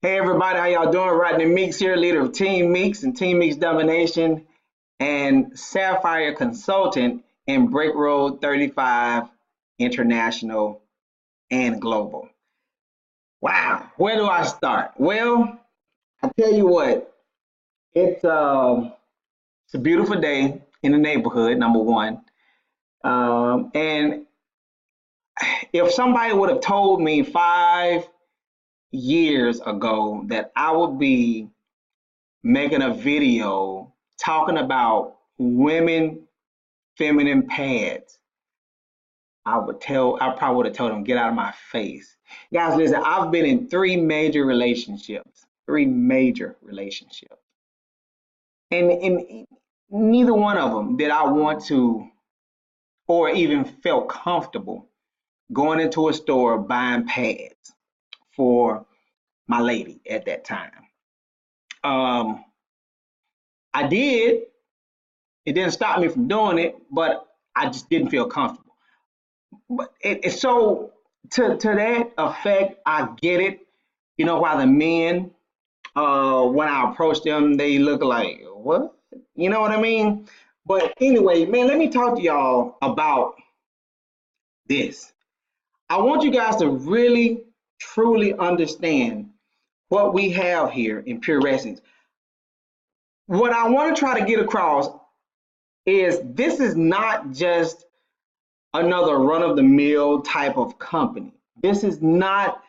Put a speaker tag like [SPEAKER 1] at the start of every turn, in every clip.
[SPEAKER 1] Hey everybody, how y'all doing? Rodney Meeks here, leader of Team Meeks and Team Meeks Domination and Sapphire Consultant in Break Road 35 International and Global. Wow, where do I start? Well, I tell you what, it's a beautiful day in the neighborhood, number one. And if somebody would have told me 5 years ago that I would be making a video talking about women feminine pads, I probably would have told them, get out of my face. Guys, listen, I've been in three major relationships. And neither one of them did I want to or even felt comfortable going into a store buying pads for my lady at that time. Um, I did. It didn't stop me from doing it, but I just didn't feel comfortable. But it's so to that effect, I get it. You know, why the men, when I approach them, they look like what? You know what I mean? But anyway, man, let me talk to y'all about this. I want you guys to really, truly understand what we have here in Pure Essence. What I want to try to get across is this is not just another run-of-the-mill type of company. This is not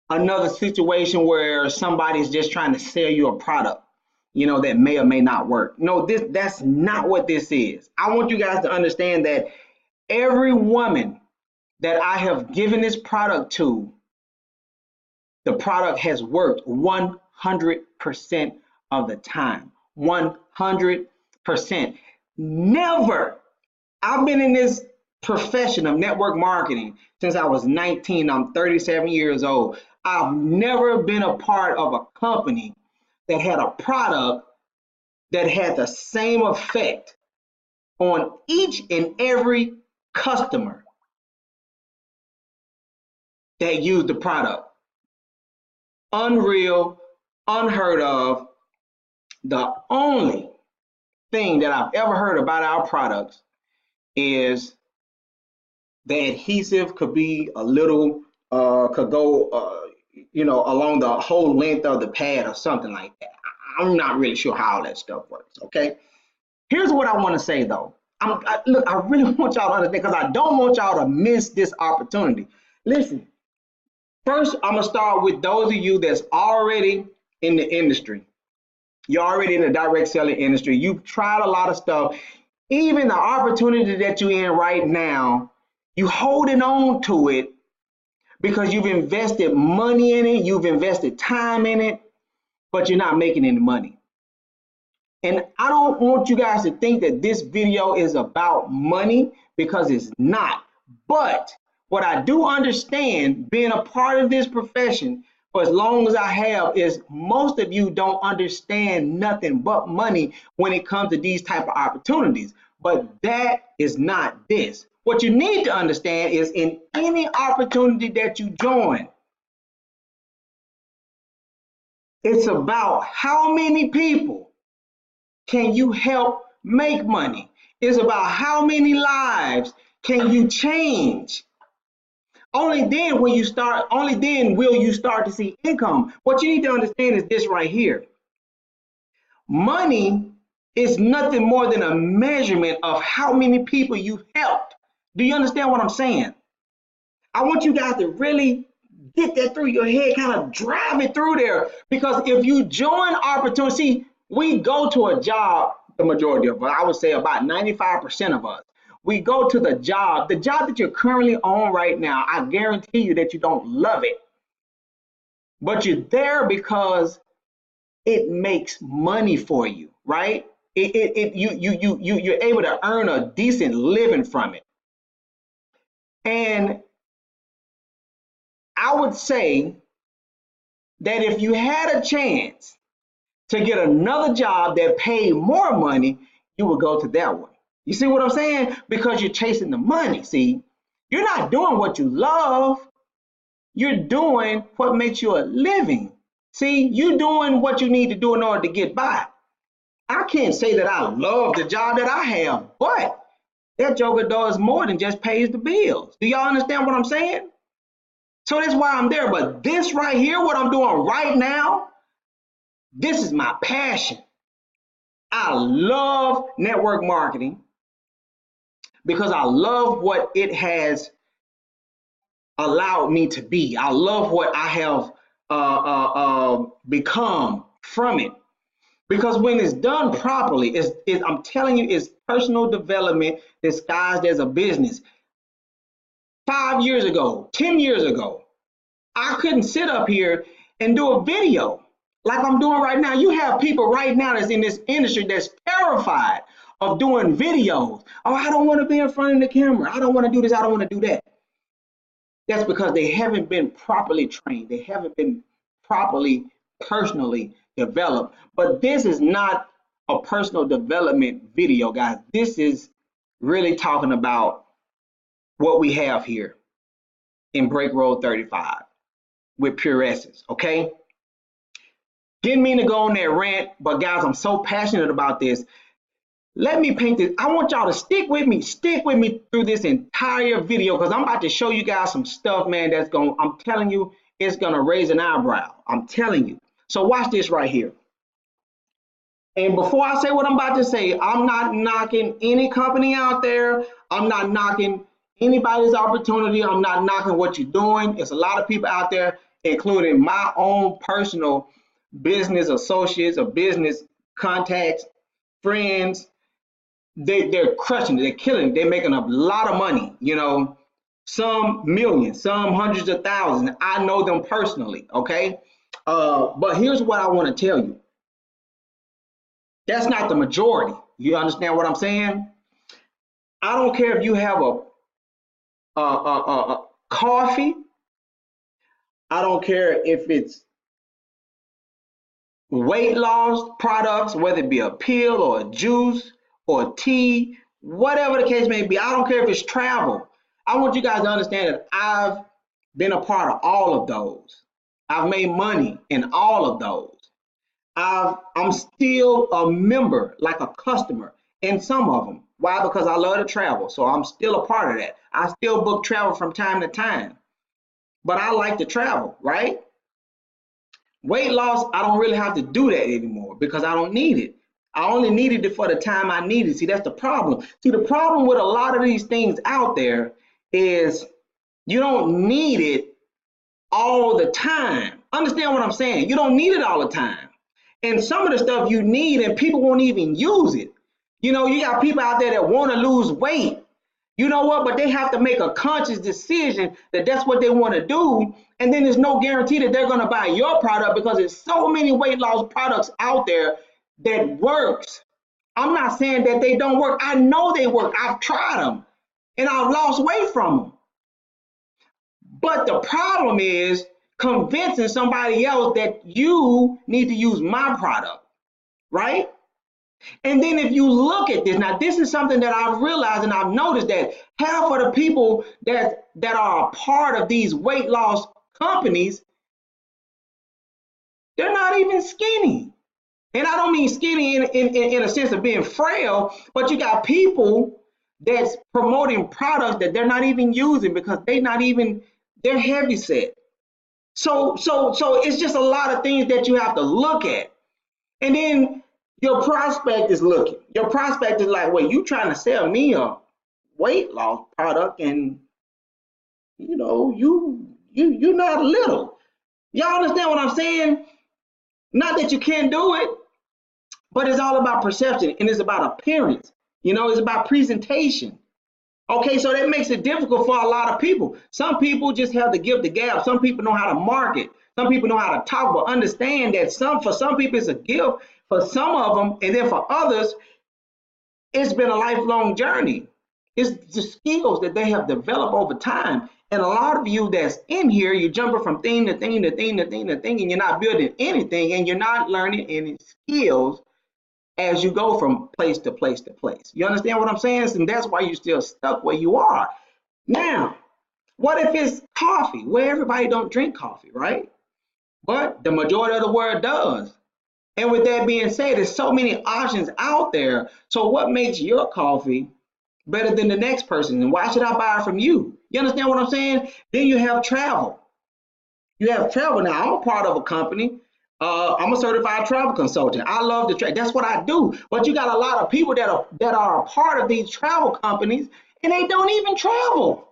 [SPEAKER 1] another situation where somebody's just trying to sell you a product, you know, that may or may not work. No, that's not what this is. I want you guys to understand that every woman that I have given this product to, the product has worked 100% of the time. 100%. Never. I've been in this profession of network marketing since I was 19. I'm 37 years old. I've never been a part of a company that had a product that had the same effect on each and every customer that used the product. Unreal, unheard of. The only thing that I've ever heard about our products is the adhesive could be a little, could go, along the whole length of the pad or something like that. I'm not really sure how all that stuff works, okay? Here's what I want to say, though. Look, I really want y'all to understand because I don't want y'all to miss this opportunity. Listen, first, I'm going to start with those of you that's already in the industry. You're already in the direct selling industry. You've tried a lot of stuff. Even the opportunity that you're in right now, you holding on to it because you've invested money in it, you've invested time in it, but you're not making any money. And I don't want you guys to think that this video is about money because it's not. But what I do understand, being a part of this profession for as long as I have, is most of you don't understand nothing but money when it comes to these type of opportunities. But that is not this. What you need to understand is in any opportunity that you join, it's about how many people can you help make money. It's about how many lives can you change. Only then will you start to see income. What you need to understand is this right here. Money is nothing more than a measurement of how many people you helped. Do you understand what I'm saying? I want you guys to really get that through your head, kind of drive it through there. Because if you join opportunity, we go to a job, the majority of us, I would say about 95% of us, we go to the job that you're currently on right now. I guarantee you that you don't love it, but you're there because it makes money for you, right? You're able to earn a decent living from it. And I would say that if you had a chance to get another job that paid more money, you would go to that one. You see what I'm saying? Because you're chasing the money. See, you're not doing what you love. You're doing what makes you a living. See, you doing what you need to do in order to get by. I can't say that I love the job that I have, but that joker does more than just pays the bills. Do y'all understand what I'm saying? So that's why I'm there. But this right here, what I'm doing right now, this is my passion. I love network marketing because I love what it has allowed me to be. I love what I have become from it. Because when it's done properly, I'm telling you, it's personal development disguised as a business. 5 years ago, 10 years ago, I couldn't sit up here and do a video like I'm doing right now. You have people right now that's in this industry that's terrified of doing videos. Oh, I don't want to be in front of the camera. I don't want to do this. I don't want to do that. That's because they haven't been properly trained. They haven't been properly personally developed. But this is not a personal development video, guys. This is really talking about what we have here in Break Road 35 with Pure Essence, okay? Didn't mean to go on that rant, but guys, I'm so passionate about this. Let me paint this. I want y'all to stick with me through this entire video because I'm about to show you guys some stuff, man, that's going, I'm telling you, it's going to raise an eyebrow. I'm telling you. So watch this right here. And before I say what I'm about to say, I'm not knocking any company out there. I'm not knocking anybody's opportunity. I'm not knocking what you're doing. It's a lot of people out there, including my own personal business associates or business contacts, friends. They're crushing it. They're killing it. They're making a lot of money, you know, some millions, some hundreds of thousands. I know them personally, okay? But here's what I want to tell you. That's not the majority. You understand what I'm saying? I don't care if you have a coffee. I don't care if it's weight loss products, whether it be a pill or a juice or tea, whatever the case may be. I don't care if it's travel. I want you guys to understand that I've been a part of all of those. I've made money in all of those. I'm still a member, like a customer in some of them. Why? Because I love to travel. So I'm still a part of that. I still book travel from time to time. But I like to travel, right? Weight loss, I don't really have to do that anymore because I don't need it. I only needed it for the time I needed. See, that's the problem. See, the problem with a lot of these things out there is you don't need it all the time. Understand what I'm saying? You don't need it all the time. And some of the stuff you need and people won't even use it. You know, you got people out there that want to lose weight. You know what? But they have to make a conscious decision that that's what they want to do. And then there's no guarantee that they're going to buy your product because there's so many weight loss products out there that works. I'm not saying that they don't work. I know they work. I've tried them and I've lost weight from them. But the problem is convincing somebody else that you need to use my product, right? And then if you look at this, now this is something that I've realized and I've noticed that half of the people that are a part of these weight loss companies, they're not even skinny. And I don't mean skinny in a sense of being frail, but you got people that's promoting products that they're not even using because they're heavy set. So it's just a lot of things that you have to look at. And then your prospect is looking. Your prospect is like, wait, you trying to sell me a weight loss product and you know, you're not little. Y'all understand what I'm saying? Not that you can't do it, but it's all about perception and it's about appearance. You know, it's about presentation. Okay, so that makes it difficult for a lot of people. Some people just have the gift of gab. Some people know how to market. Some people know how to talk, but understand that for some people it's a gift. For some of them, and then for others, it's been a lifelong journey. It's the skills that they have developed over time. And a lot of you that's in here, you're jumping from thing to thing to thing to thing to thing, and you're not building anything, and you're not learning any skills as you go from place to place to place. You understand what I'm saying? And that's why you're still stuck where you are. Now, what if it's coffee? Where everybody don't drink coffee, right? but the majority of the world does. And with that being said, there's so many options out there. So what makes your coffee better than the next person? And why should I buy it from you? You understand what I'm saying? Then you have travel. You have travel. Now, I'm a part of a company. I'm a certified travel consultant. I love to travel. That's what I do. But you got a lot of people that are a part of these travel companies, and they don't even travel.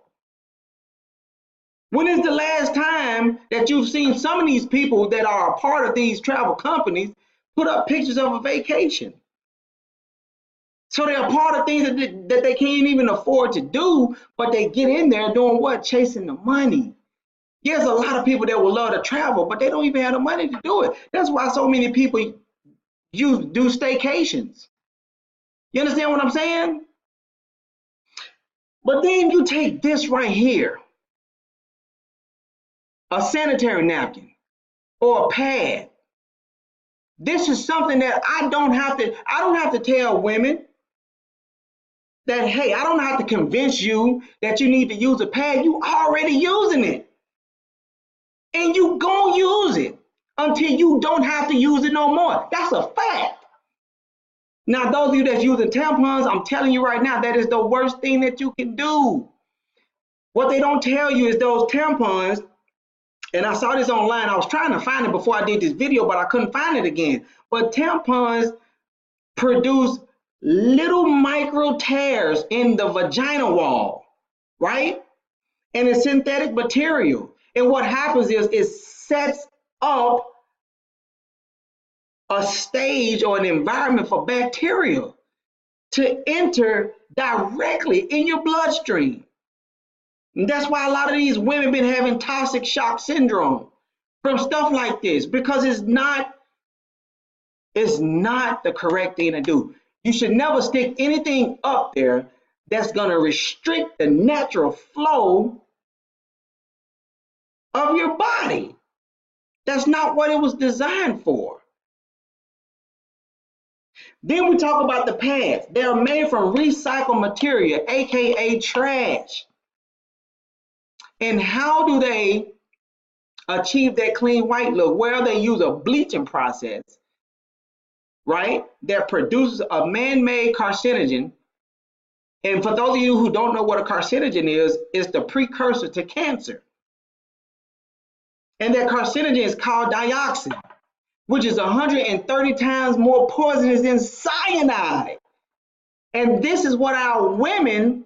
[SPEAKER 1] When is the last time that you've seen some of these people that are a part of these travel companies put up pictures of a vacation? So they're a part of things that they can't even afford to do, but they get in there doing what? Chasing the money. There's a lot of people that would love to travel, but they don't even have the money to do it. That's why so many people do staycations. You understand what I'm saying? But then you take this right here, a sanitary napkin or a pad. This is something that I don't have to tell women that, hey, I don't have to convince you that you need to use a pad. You already using it. And you gonna use it until you don't have to use it no more. That's a fact. Now, those of you that's using tampons, I'm telling you right now, that is the worst thing that you can do. What they don't tell you is those tampons, and I saw this online. I was trying to find it before I did this video, but I couldn't find it again. But tampons produce little micro tears in the vagina wall, right? And it's synthetic material. And what happens is it sets up a stage or an environment for bacteria to enter directly in your bloodstream. And that's why a lot of these women been having toxic shock syndrome from stuff like this, because it's not the correct thing to do. You should never stick anything up there that's going to restrict the natural flow of your body. That's not what it was designed for. Then we talk about the pads. They are made from recycled material, aka trash. And how do they achieve that clean white look? Well, they use a bleaching process, right, that produces a man-made carcinogen. And for those of you who don't know what a carcinogen is, it's the precursor to cancer. And that carcinogen is called dioxin, which is 130 times more poisonous than cyanide. And this is what our women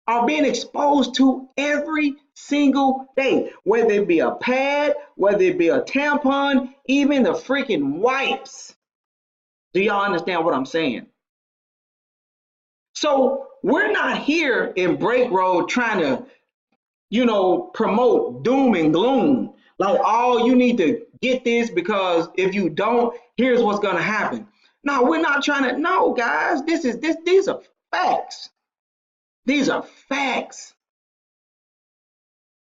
[SPEAKER 1] are being exposed to every single day, whether it be a pad, whether it be a tampon, even the freaking wipes. Do y'all understand what I'm saying? So we're not here in Break Road trying to, promote doom and gloom. Like, oh, you need to get this because if you don't, here's what's gonna happen. No, we're not trying to. No, guys, these are facts. These are facts.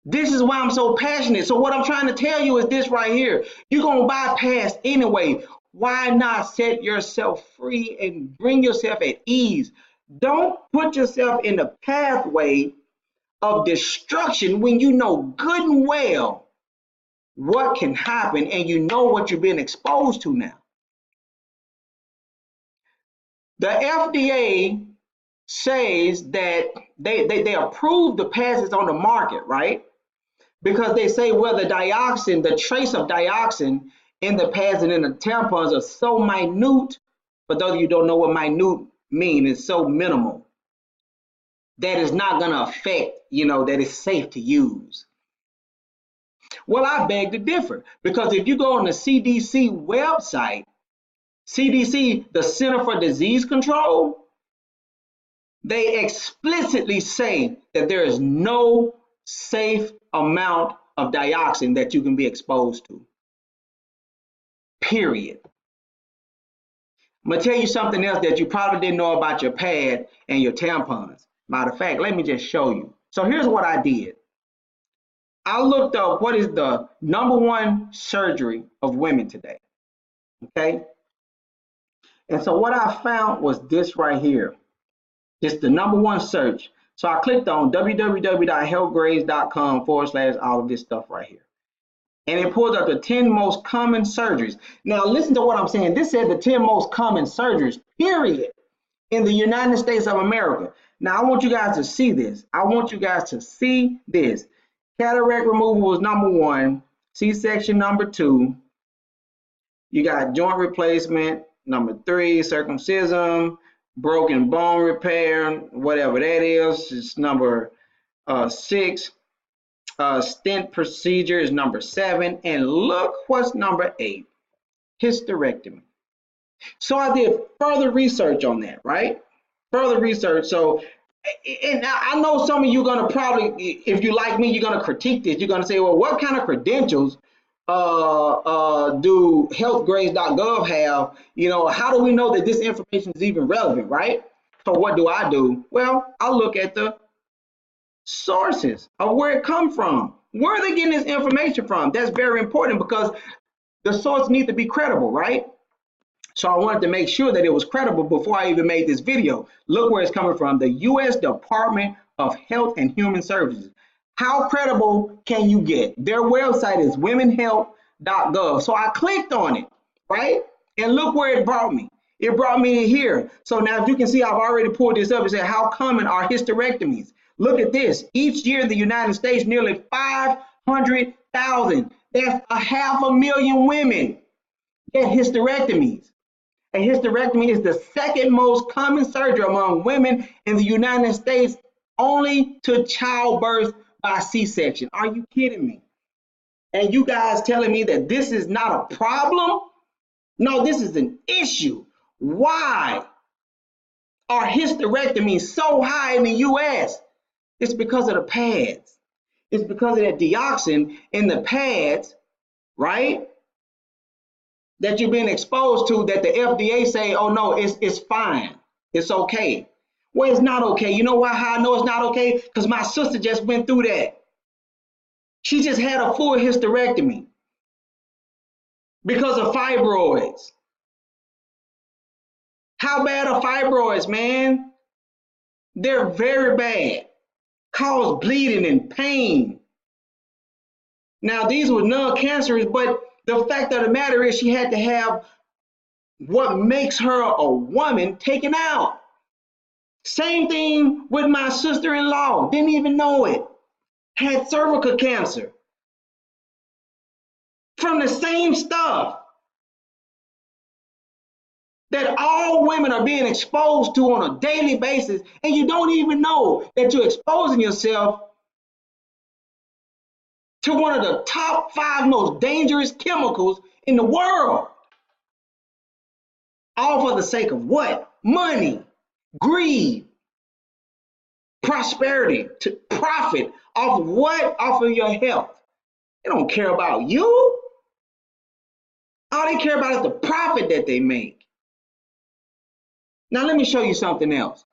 [SPEAKER 1] This is why I'm so passionate. So what I'm trying to tell you is this right here. You're gonna bypass anyway. Why not set yourself free and bring yourself at ease? Don't put yourself in the pathway of destruction when you know good and well what can happen and you know what you're being exposed to now. The FDA says that they approve the pads that's on the market, right? Because they say, well, the trace of dioxin in the pads and in the tampons are so minute. For those of you who don't know what minute means, it's so minimal that it's not going to affect, that it's safe to use. Well, I beg to differ, because if you go on the CDC website, CDC, the Center for Disease Control, they explicitly say that there is no safe amount of dioxin that you can be exposed to. Period. I'm going to tell you something else that you probably didn't know about your pad and your tampons. Matter of fact, let me just show you. So here's what I did. I looked up what is the #1 surgery of women today. Okay? And so what I found was this right here. It's the #1 search. So I clicked on www.healthgrades.com / all of this stuff right here. and it pulls up the 10 most common surgeries. Now, listen to what I'm saying. This said the 10 most common surgeries, period, in the United States of America. Now, I want you guys to see this. I want you guys to see this. Cataract removal was number 1, C-section number 2. You got joint replacement, number 3, circumcision, broken bone repair, whatever that is. It's number 6. Stent procedure is number 7. And look what's number 8, hysterectomy. So I did further research on that, right? Further research. So, and I know some of you are going to probably, if you like me, you're going to critique this. You're going to say, well, what kind of credentials do healthgrades.gov have? You know, how do we know that this information is even relevant, right? So what do? Well, I look at the sources of where it come from. Where are they getting this information from? That's very important because the source needs to be credible, right? So I wanted to make sure that it was credible before I even made this video. Look where it's coming from, the U.S. Department of Health and Human Services. How credible can you get? Their website is womenhealth.gov. So I clicked on it, right? And look where it brought me. It brought me here. So now, if you can see, I've already pulled this up and said, how common are hysterectomies? Look at this. Each year in the United States, nearly 500,000. That's 500,000 women get hysterectomies. A hysterectomy is the second most common surgery among women in the United States, only to childbirth by C-section. Are you kidding me? And you guys telling me that this is not a problem? No, this is an issue. Why are hysterectomies so high in the U.S.? It's because of the pads. It's because of that dioxin in the pads, right? That you're being exposed to, that the FDA say, oh no, it's fine. It's okay. Well, it's not okay. You know why? How I know it's not okay? Because my sister just went through that. She just had a full hysterectomy because of fibroids. How bad are fibroids, man? They're very bad. Cause bleeding and pain. Now, these were non-cancerous, but the fact of the matter is she had to have what makes her a woman taken out. Same thing with my sister-in-law. Didn't even know it. Had cervical cancer. From the same stuff that all women are being exposed to on a daily basis, and you don't even know that you're exposing yourself to one of the top 5 most dangerous chemicals in the world. All for the sake of what? Money, greed, prosperity, to profit off of what? Off of your health. They don't care about you. All they care about is the profit that they make. Now, let me show you something else.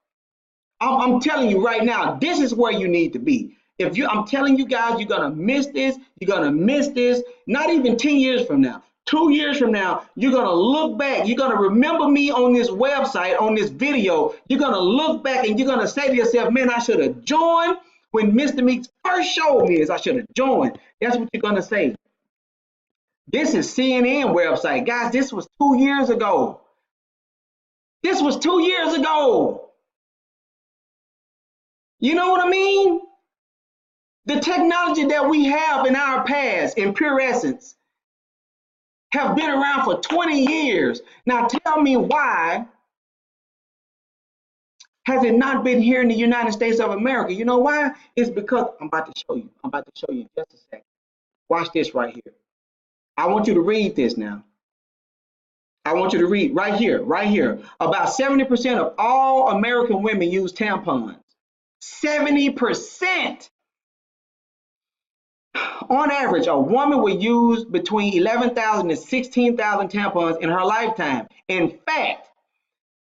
[SPEAKER 1] I'm telling you right now, this is where you need to be. I'm telling you guys, you're going to miss this. You're going to miss this. Not even 10 years from now. 2 years from now, you're going to look back. You're going to remember me on this website, on this video. You're going to look back and you're going to say to yourself, man, I should have joined when Mr. Meeks first showed me this. I should have joined. That's what you're going to say. This is CNN website. Guys, this was 2 years ago. This was 2 years ago. You know what I mean? The technology that we have in our past, in Pure Essence, have been around for 20 years. Now tell me, why has it not been here in the United States of America? You know why? It's because, I'm about to show you. I'm about to show you in just a second. Watch this right here. I want you to read this now. I want you to read right here, right here. About 70% of all American women use tampons. 70%. On average, a woman will use between 11,000 and 16,000 tampons in her lifetime. In fact,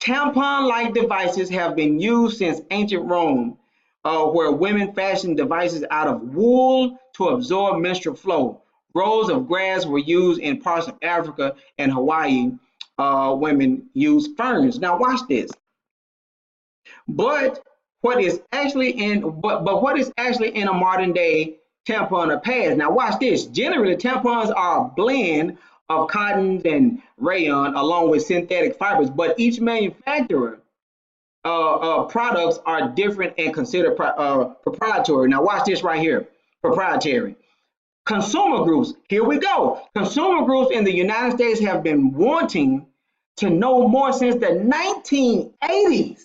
[SPEAKER 1] tampon-like devices have been used since ancient Rome, where women fashioned devices out of wool to absorb menstrual flow. Rows of grass were used in parts of Africa and Hawaii. Women use ferns. Now watch this. But what is actually in a modern day tampon or pads. Now watch this. Generally, tampons are a blend of cottons and rayon along with synthetic fibers, but each manufacturer products are different and considered proprietary. Now watch this right here, proprietary. Consumer groups, here we go. Consumer groups in the United States have been wanting to know more since the 1980s.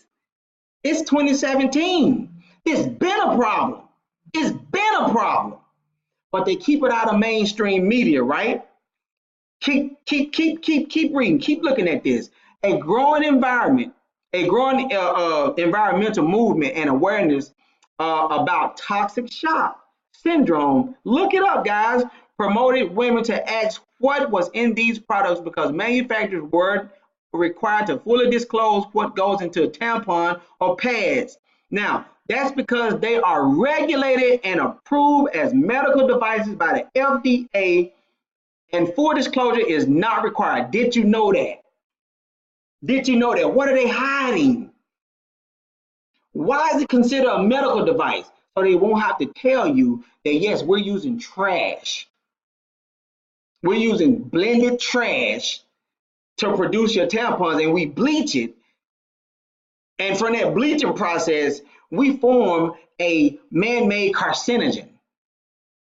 [SPEAKER 1] It's 2017. It's been a problem. It's been a problem. But they keep it out of mainstream media, right? Keep reading. Keep looking at this. A growing environmental movement and awareness about toxic shock syndrome. Look it up, guys. Promoted women to ask what was in these products because manufacturers weren't required to fully disclose what goes into a tampon or pads. Now, that's because they are regulated and approved as medical devices by the FDA, and full disclosure is not required. Did you know that? Did you know that? What are they hiding? Why is it considered a medical device? So they won't have to tell you that, yes, we're using trash. We're using blended trash to produce your tampons, and we bleach it. And from that bleaching process, we form a man-made carcinogen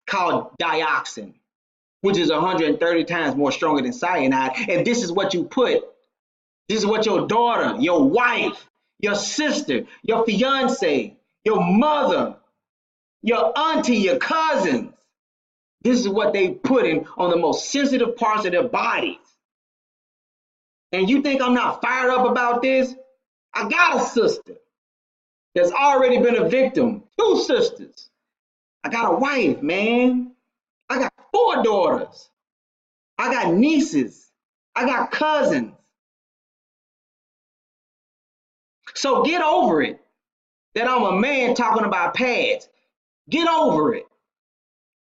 [SPEAKER 1] called dioxin, which is 130 times more stronger than cyanide. And this is what you put. This is what your daughter, your wife, your sister, your fiance, your mother, your auntie, your cousins. This is what they put in on the most sensitive parts of their bodies. And you think I'm not fired up about this? I got a sister that's already been a victim. 2 sisters. I got a wife, man. I got 4 daughters. I got nieces. I got cousins. So get over it that I'm a man talking about pads. Get over it.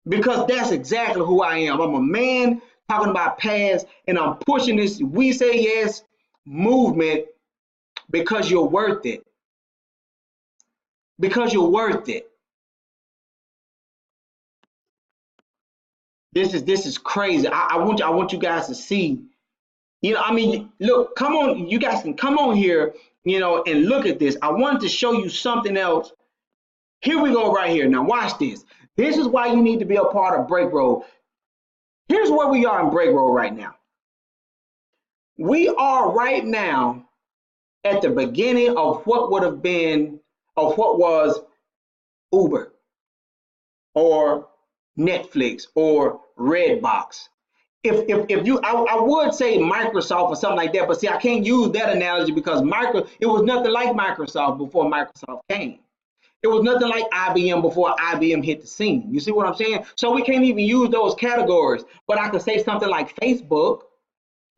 [SPEAKER 1] Because that's exactly who I am. I'm a man talking about pads, and I'm pushing this We Say Yes movement because you're worth it. Because you're worth it. This is crazy. I want you guys to see. I mean, look, come on, you guys can come on here, and look at this. I wanted to show you something else. Here we go right here. Now watch this. This is why you need to be a part of Break Road. Here's where we are in Break Road right now. We are right now at the beginning of what was Uber or Netflix or Redbox. If you, I would say Microsoft or something like that, but see, I can't use that analogy because it was nothing like Microsoft before Microsoft came. It was nothing like IBM before IBM hit the scene. You see what I'm saying? So we can't even use those categories. But I could say something like Facebook,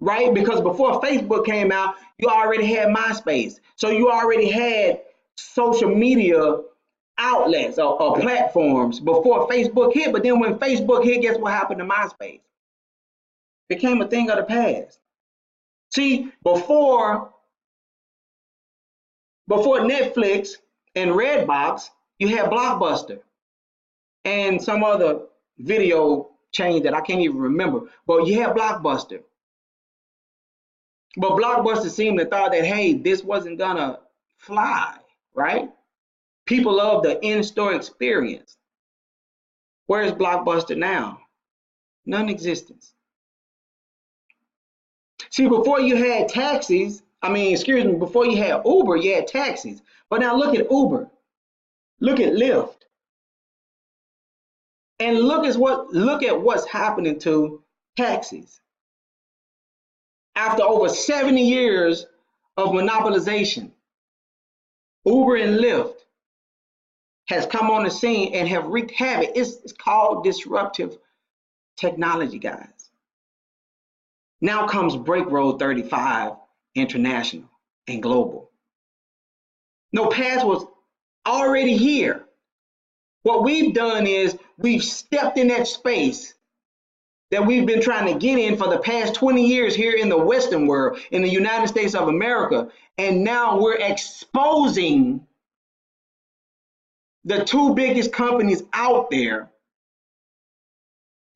[SPEAKER 1] right? Because before Facebook came out, you already had MySpace. So you already had social media outlets or platforms before Facebook hit. But then when Facebook hit, guess what happened to MySpace? Became a thing of the past. See, before Netflix and Redbox, you had Blockbuster and some other video chain that I can't even remember, but you had Blockbuster. But Blockbuster seemed to thought that, hey, this wasn't gonna fly, right? People love the in-store experience. Where is Blockbuster now? Non-existence. See, before you had taxis, before you had Uber, you had taxis. But now look at Uber. Look at Lyft. And look at what's happening to taxis. After over 70 years of monopolization, Uber and Lyft has come on the scene and have wreaked havoc. It's called disruptive technology, guys. Now comes Break Road 35 International and Global. No, pads was already here. What we've done is we've stepped in that space that we've been trying to get in for the past 20 years here in the Western world, in the United States of America. And now we're exposing the 2 biggest companies out there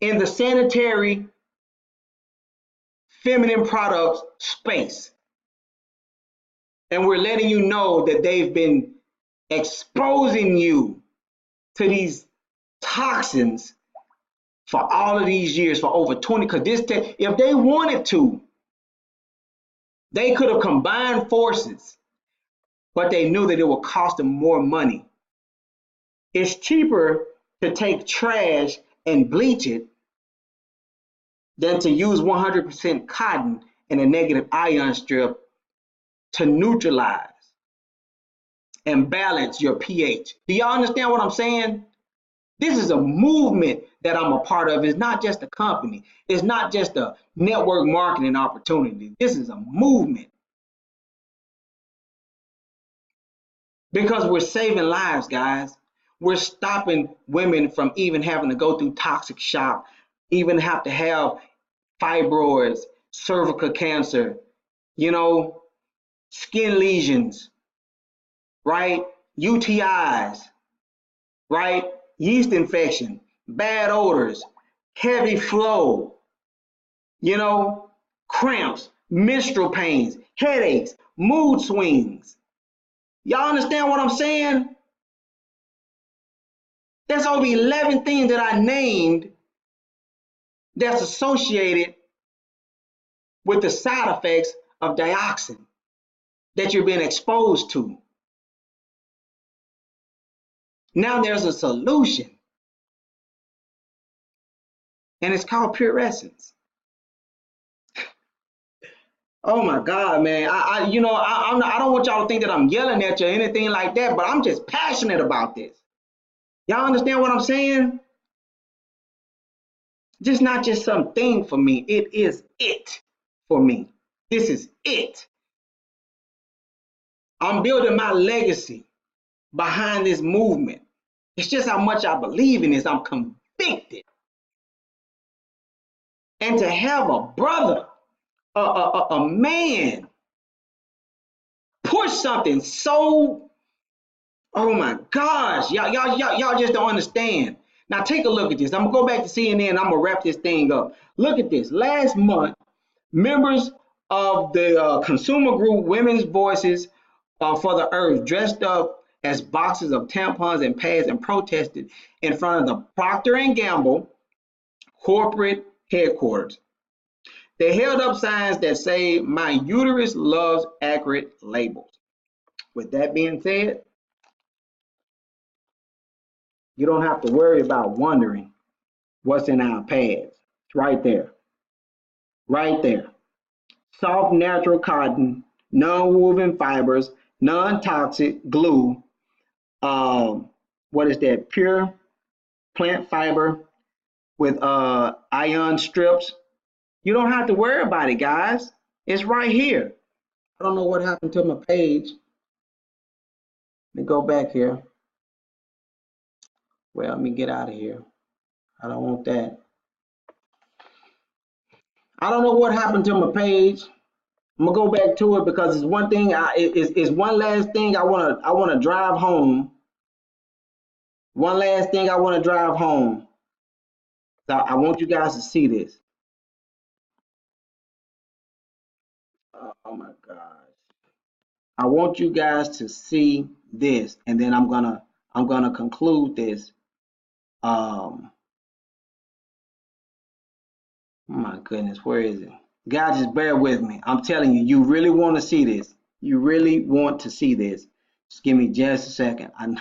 [SPEAKER 1] in the sanitary feminine products space. And we're letting you know that they've been exposing you to these toxins for all of these years, for over 20. Because if they wanted to, they could have combined forces, but they knew that it would cost them more money. It's cheaper to take trash and bleach it than to use 100% cotton and a negative ion strip to neutralize and balance your pH. Do y'all understand what I'm saying? This is a movement that I'm a part of. It's not just a company. It's not just a network marketing opportunity. This is a movement. Because we're saving lives, guys. We're stopping women from even having to go through toxic shock, even have to have fibroids, cervical cancer, skin lesions, right? UTIs, right? Yeast infection, bad odors, heavy flow, cramps, menstrual pains, headaches, mood swings. Y'all understand what I'm saying? There's over 11 things that I named that's associated with the side effects of dioxin that you're being exposed to. Now there's a solution, and it's called Pure Essence. Oh my God, man! I don't want y'all to think that I'm yelling at you or anything like that, but I'm just passionate about this. Y'all understand what I'm saying? Just not just something for me. It is it for me. This is it. I'm building my legacy behind this movement. It's just how much I believe in this. I'm convicted. And to have a brother, a man, push something so, oh my gosh, y'all just don't understand. Now take a look at this. I'm gonna go back to CNN. I'm gonna wrap this thing up. Look at this. Last month, members of the consumer group Women's Voices for the Earth dressed up as boxes of tampons and pads and protested in front of the Procter & Gamble corporate headquarters. They held up signs that say, "My uterus loves accurate labels." With that being said, you don't have to worry about wondering what's in our pads. It's right there. Right there. Soft natural cotton, non-woven fibers, non-toxic glue. What is that? Pure plant fiber with ion strips. You don't have to worry about it, guys. It's right here. I don't know what happened to my page. Let me go back here. Well, let me get out of here. I don't want that. I don't know what happened to my page. I'm gonna go back to it because it's one thing. It's one last thing I wanna drive home. One last thing I wanna drive home. So I want you guys to see this. Oh my gosh. I want you guys to see this, and then I'm gonna conclude this. Oh my goodness, where is it? Guys, just bear with me. I'm telling you, you really want to see this. You really want to see this. Just give me just a second. I'm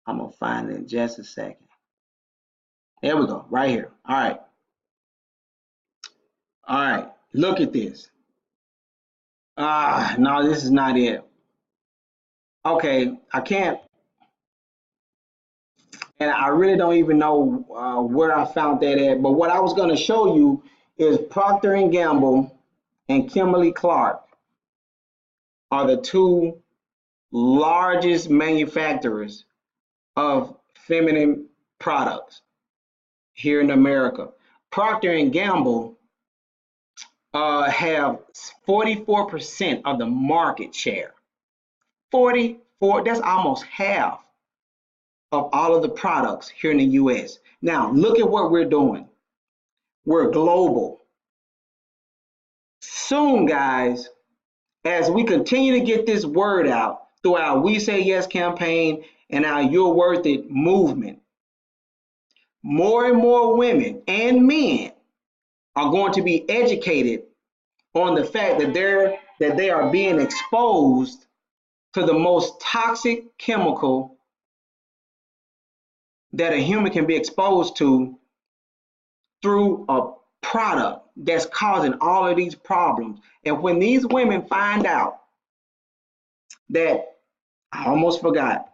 [SPEAKER 1] gonna find it in just a second. There we go, right here. All right. All right, look at this. No, this is not it. Okay, I can't, and I really don't even know where I found that at. But what I was going to show you is Procter and Gamble and Kimberly Clark are the two largest manufacturers of feminine products here in America. Procter and Gamble have 44% of the market share. 44, that's almost half of all of the products here in the US. Now, look at what we're doing. We're global. Soon, guys, as we continue to get this word out through our We Say Yes campaign and our You're Worth It movement, more and more women and men are going to be educated on the fact that they are being exposed to the most toxic chemical that a human can be exposed to through a product that's causing all of these problems. And when these women find out that, I almost forgot,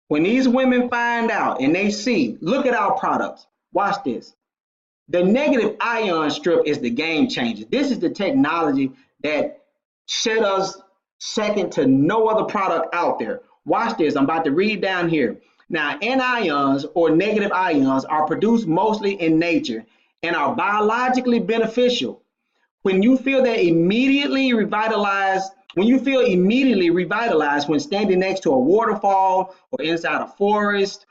[SPEAKER 1] when these women find out and they see, look at our products, watch this. The negative ion strip is the game changer. This is the technology that set us second to no other product out there. Watch this. I'm about to read down here. Now, anions or negative ions are produced mostly in nature and are biologically beneficial. When you feel immediately revitalized when standing next to a waterfall or inside a forest,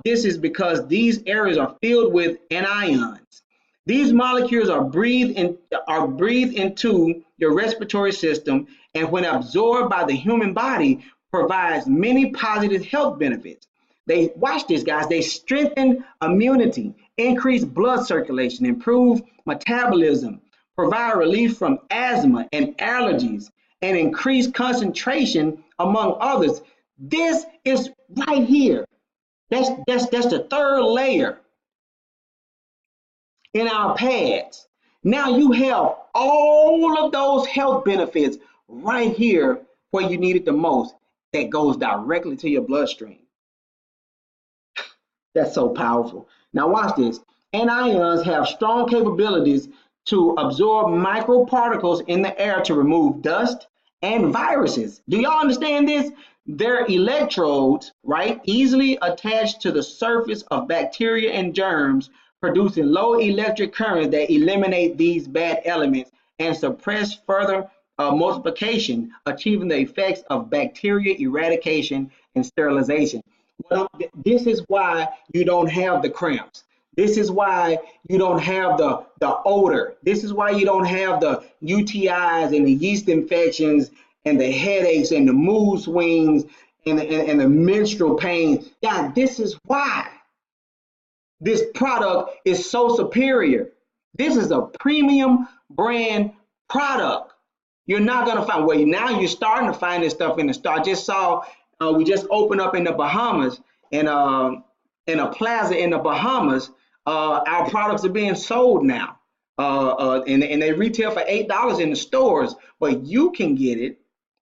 [SPEAKER 1] this is because these areas are filled with anions. These molecules are breathed into your respiratory system, and when absorbed by the human body, provides many positive health benefits. They watch this, guys. They strengthen immunity, increase blood circulation, improve metabolism, provide relief from asthma and allergies, and increase concentration, among others. This is right here. That's the third layer in our pads. Now you have all of those health benefits right here where you need it the most. That goes directly to your bloodstream. That's so powerful. Now watch this. Anions have strong capabilities to absorb microparticles in the air to remove dust and viruses. Do y'all understand this? Their electrodes, right, easily attached to the surface of bacteria and germs, producing low electric currents that eliminate these bad elements and suppress further multiplication, achieving the effects of bacteria eradication and sterilization. Well, this is why you don't have the cramps. This is why you don't have the odor. This is why you don't have the UTIs and the yeast infections and the headaches and the mood swings and the menstrual pain. Yeah, this is why this product is so superior. This is a premium brand product. You're not going to find, well, now you're starting to find this stuff in the store. I just saw, we just opened up in the Bahamas, in a plaza in the Bahamas. Our products are being sold now, and they retail for $8 in the stores, but you can get it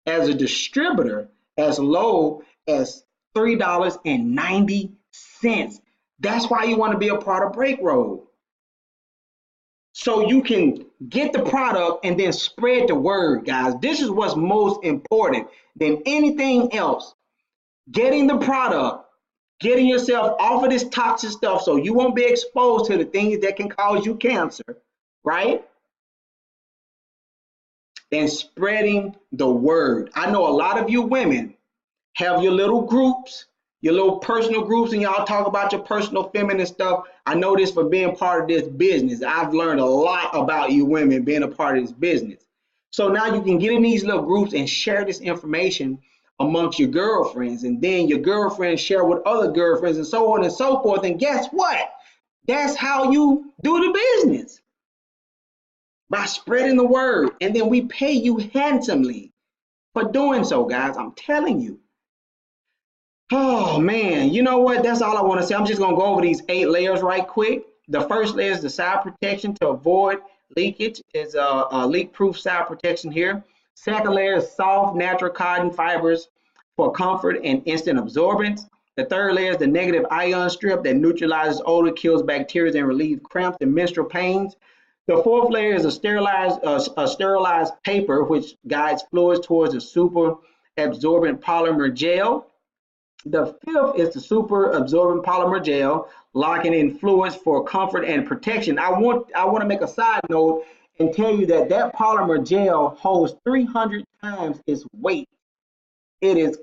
[SPEAKER 1] as a distributor as low as $3.90. That's why you want to be a part of Break Road. So you can get the product and then spread the word, guys. This is what's most important than anything else. Getting the product, getting yourself off of this toxic stuff so you won't be exposed to the things that can cause you cancer, right? And spreading the word. I know a lot of you women have your little groups, your little personal groups, and y'all talk about your personal feminine stuff. I know this for being part of this business. I've learned a lot about you women being a part of this business. So now you can get in these little groups and share this information amongst your girlfriends, and then your girlfriends share with other girlfriends, and so on and so forth. And guess what? That's how you do the business, by spreading the word. And then we pay you handsomely for doing so, guys. I'm telling you. Oh man, you know what? That's all I want to say. I'm just gonna go over these 8 layers right quick. The first layer is the side protection to avoid leakage. Is a leak-proof side protection here. Second layer is soft, natural cotton fibers for comfort and instant absorbance. The third layer is the negative ion strip that neutralizes odor, kills bacteria, and relieves cramps and menstrual pains. The fourth layer is a sterilized paper, which guides fluids towards a super absorbent polymer gel. The fifth is the super absorbent polymer gel, locking in fluids for comfort and protection. I want to make a side note and tell you that polymer gel holds 300 times its weight. It is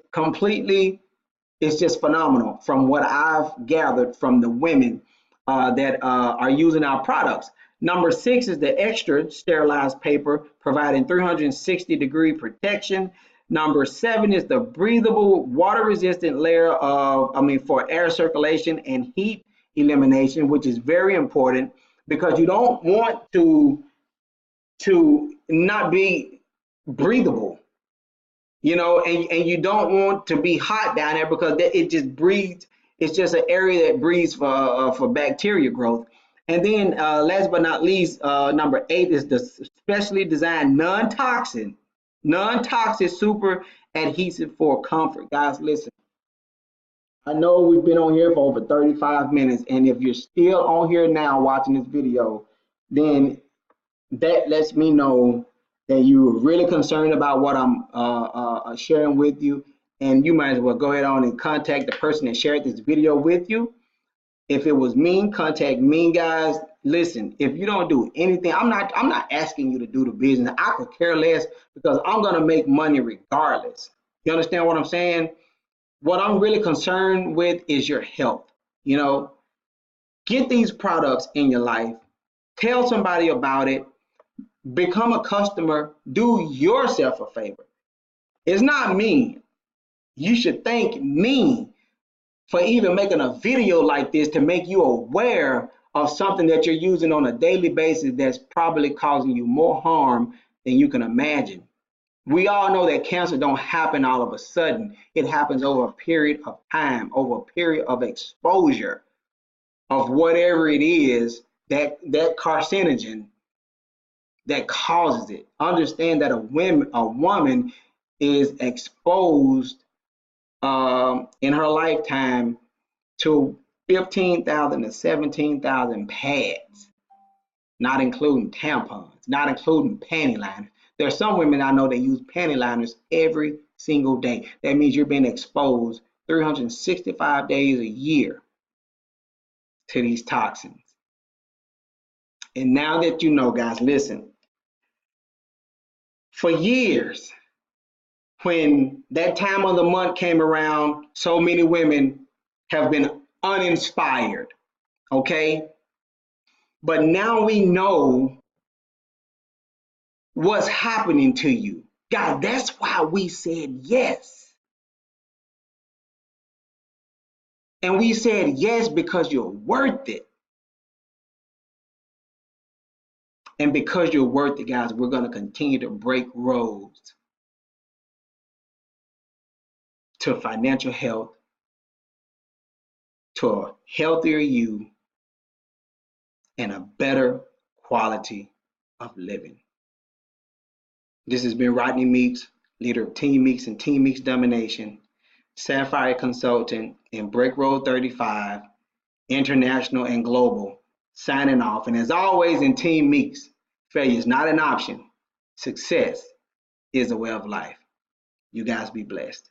[SPEAKER 1] it's just phenomenal from what I've gathered from the women that are using our products. Number 6 is the extra sterilized paper, providing 360-degree protection. Number 7 is the breathable, water-resistant layer for air circulation and heat elimination, which is very important because you don't want to not be breathable, and you don't want to be hot down there because it just breathes. It's just an area that breathes for bacteria growth. And then last but not least, number 8 is the specially designed non-toxic super adhesive for comfort. Guys, listen, I know we've been on here for over 35 minutes, and if you're still on here now watching this video, then that lets me know that you're really concerned about what I'm sharing with you, and you might as well go ahead on and contact the person that shared this video with you. If it was me, contact me, guys. Listen, if you don't do anything, I'm not asking you to do the business. I could care less because I'm gonna make money regardless. You understand what I'm saying? What I'm really concerned with is your health. Get these products in your life. Tell somebody about it. Become a customer. Do yourself a favor. It's not me. You should thank me for even making a video like this to make you aware of something that you're using on a daily basis that's probably causing you more harm than you can imagine. We all know that cancer don't happen all of a sudden. It happens over a period of time, over a period of exposure of whatever it is that carcinogen that causes it. Understand that a woman is exposed in her lifetime to 15,000 to 17,000 pads, not including tampons, not including panty liners. There are some women I know that use panty liners every single day. That means you're being exposed 365 days a year to these toxins. And now that you know, guys, listen, for years, when that time of the month came around, so many women have been uninspired, okay? But now we know what's happening to you. God, that's why we said yes. And we said yes because you're worth it. And because you're worth it, guys, we're going to continue to break roads to financial health, to a healthier you, and a better quality of living. This has been Rodney Meeks, leader of Team Meeks and Team Meeks Domination, Sapphire Consultant, and Break Road 35, International and Global, signing off. And as always in Team Meeks, failure is not an option. Success is a way of life. You guys be blessed.